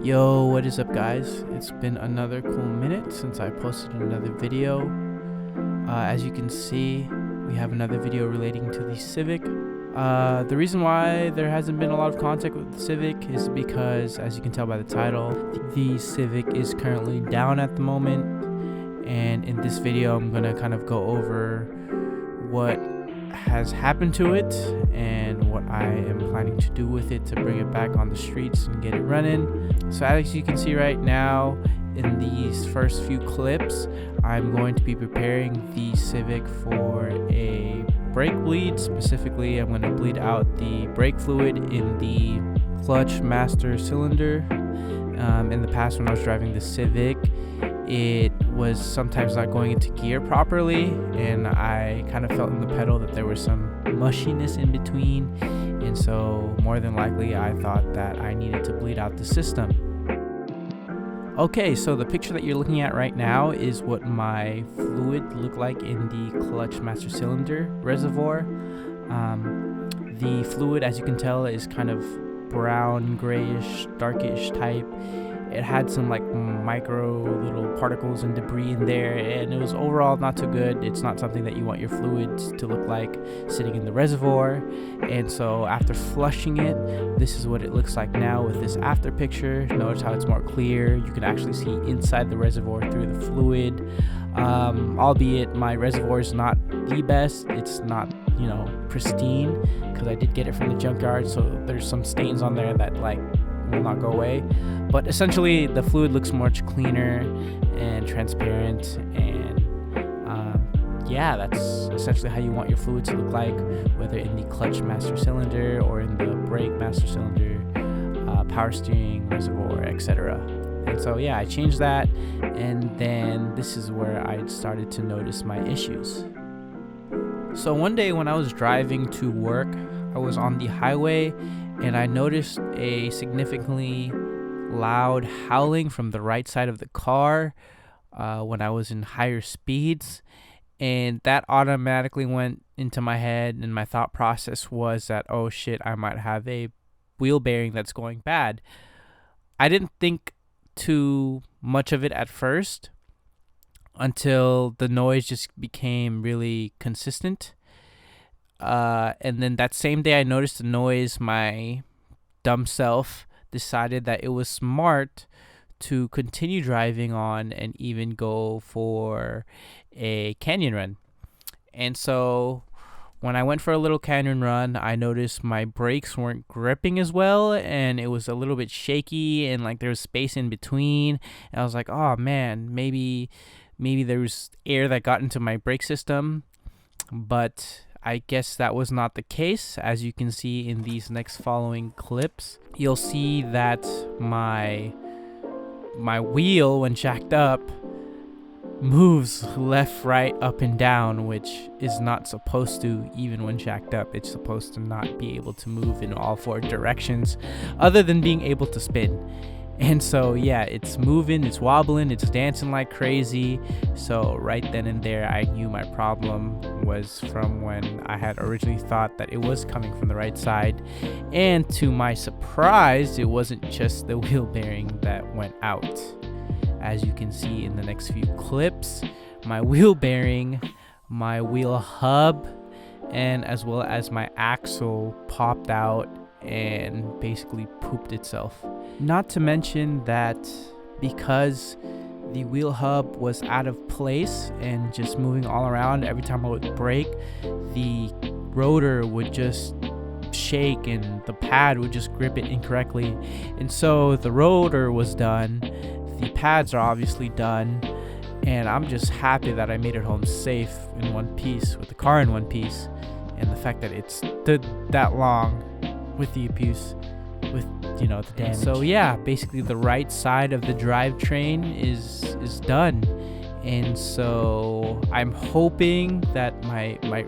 Yo, what is up guys? It's been another cool minute since I posted another video. As you can see, we have another video relating to the Civic. The reason why there hasn't been a lot of contact with the Civic is because, as you can tell by the title, the Civic is currently down at the moment. And in this video, I'm gonna kind of go over what has happened to it and what I am planning to do with it to bring it back on the streets and get it running. So as you can see right now in these first few clips, I'm going to be preparing the Civic for a brake bleed. Specifically, I'm going to bleed out the brake fluid in the clutch master cylinder. In the past, when I was driving the Civic, it was sometimes not going into gear properly, and I kind of felt in the pedal that there was some mushiness in between, and so more than likely I thought that I needed to bleed out the system. Okay, so the picture that you're looking at right now is what my fluid looked like in the clutch master cylinder reservoir. The fluid, as you can tell, is kind of brown, grayish, darkish type. It had some like micro little particles and debris in there, and it was overall not too good. It's not something that you want your fluids to look like sitting in the reservoir. And so after flushing it, this is what it looks like now with this after picture. Notice how it's more clear. You can actually see inside the reservoir through the fluid. Albeit my reservoir is not the best. It's not, pristine, because I did get it from the junkyard, so there's some stains on there that will not go away. But essentially the fluid looks much cleaner and transparent, and yeah, that's essentially how you want your fluid to look like, whether in the clutch master cylinder or in the brake master cylinder, power steering, reservoir, etc. And so yeah, I changed that, and then this is where I started to notice my issues. So one day when I was driving to work, I was on the highway and I noticed a significantly loud howling from the right side of the car when I was in higher speeds, and that automatically went into my head, and my thought process was that, oh shit, I might have a wheel bearing that's going bad. I didn't think too much of it at first until the noise just became really consistent. And then that same day I noticed the noise, my dumb self decided that it was smart to continue driving on and even go for a canyon run. And so when I went for a little canyon run, I noticed my brakes weren't gripping as well, and it was a little bit shaky, and there was space in between. And I was like, oh man, maybe there was air that got into my brake system. But I guess that was not the case. As you can see in these next following clips, you'll see that my wheel, when jacked up, moves left, right, up, and down, which is not supposed to. Even when jacked up, it's supposed to not be able to move in all four directions other than being able to spin. And so yeah, it's moving, it's wobbling, it's dancing like crazy. So right then and there, I knew my problem was from when I had originally thought that it was coming from the right side. And to my surprise, it wasn't just the wheel bearing that went out. As you can see in the next few clips, my wheel bearing, my wheel hub, and as well as my axle popped out and basically pooped itself. Not to mention that because the wheel hub was out of place and just moving all around, every time I would brake, the rotor would just shake and the pad would just grip it incorrectly. And so the rotor was done, the pads are obviously done, and I'm just happy that I made it home safe in one piece, with the car in one piece. And the fact that it stood that long with the abuse, with the damage. So yeah, basically the right side of the drivetrain is done, and so I'm hoping that my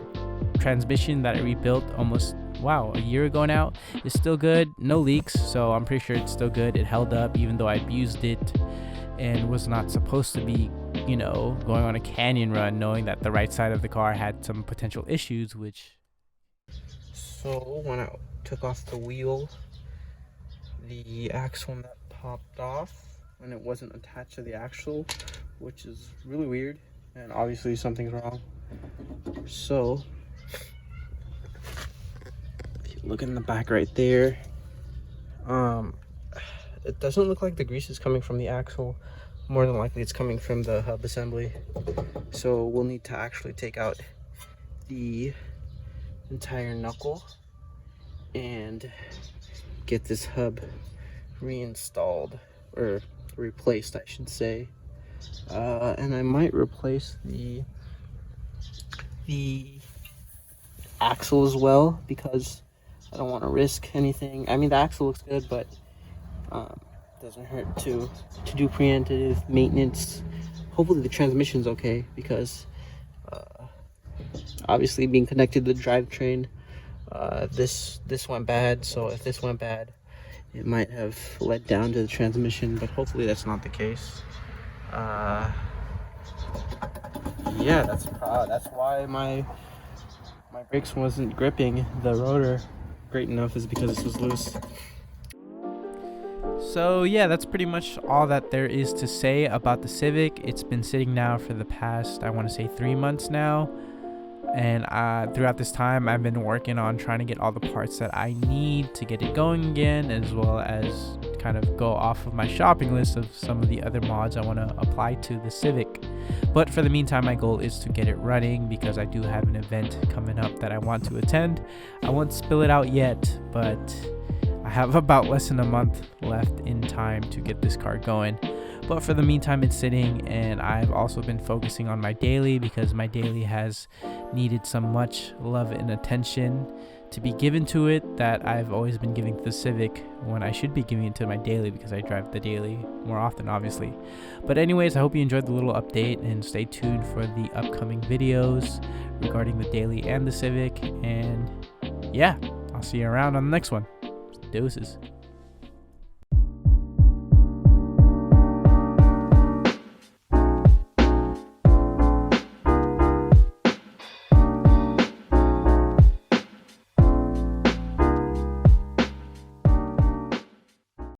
transmission that I rebuilt almost a year ago now is still good, no leaks. So I'm pretty sure it's still good. It held up even though I abused it and was not supposed to be going on a canyon run knowing that the right side of the car had some potential issues. So when I took off the wheel, the axle nut popped off and it wasn't attached to the axle, which is really weird, and obviously something's wrong. So if you look in the back right there, it doesn't look like the grease is coming from the axle. More than likely it's coming from the hub assembly, so we'll need to actually take out the entire knuckle and get this hub reinstalled, or replaced I should say. And I might replace the axle as well, because I don't want to risk anything. I mean, the axle looks good, but doesn't hurt to do preemptive maintenance. Hopefully the transmission's okay, because obviously being connected to the drivetrain, this went bad. So if this went bad, it might have led down to the transmission, but hopefully that's not the case. Yeah, that's why my brakes wasn't gripping the rotor great enough, is because this was loose. So yeah, that's pretty much all that there is to say about the Civic. It's been sitting now for the past, I want to say 3 months now, and throughout this time I've been working on trying to get all the parts that I need to get it going again, as well as kind of go off of my shopping list of some of the other mods I want to apply to the Civic. But for the meantime, my goal is to get it running, because I do have an event coming up that I want to attend. I won't spill it out yet, but I have about less than a month left in time to get this car going. But for the meantime, it's sitting, and I've also been focusing on my daily, because my daily has needed some much love and attention to be given to it that I've always been giving to the Civic, when I should be giving it to my daily, because I drive the daily more often, obviously. But anyways, I hope you enjoyed the little update, and stay tuned for the upcoming videos regarding the daily and the Civic. And yeah, I'll see you around on the next one. Deuces.